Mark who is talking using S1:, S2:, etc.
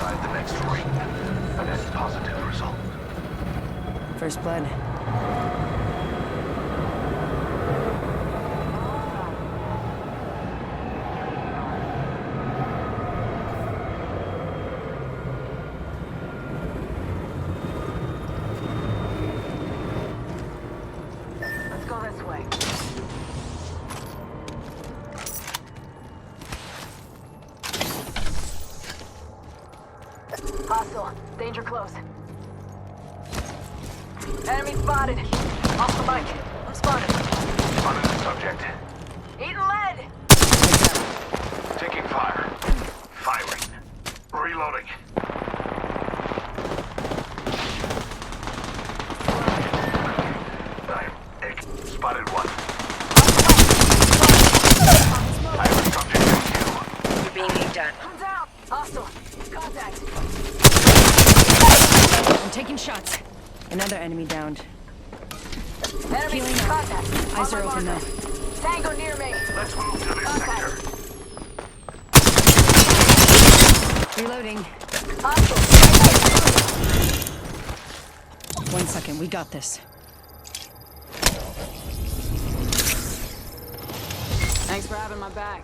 S1: inside the next ring. A net positive result.
S2: First blood.
S3: Let's go this way. Hostile. Danger close. Enemy spotted. Off the mic. I'm spotted.
S1: Spotted the subject.
S3: Eating lead!
S1: Taking fire. Firing. Reloading. Spotted one. I have a subject on you.
S4: You're being aimed at.
S3: I'm down! Hostile. Contact.
S2: I'm taking shots. Another enemy downed.
S3: Enemy
S2: Healing up.
S3: contact.
S2: Eyes
S3: On
S2: are
S3: my
S2: open
S3: marker.
S2: though.
S3: Tango near me.
S1: Let's move to this sector.
S2: Reloading.
S3: Hostile.
S2: 1 second, we got this.
S3: Thanks for having my back.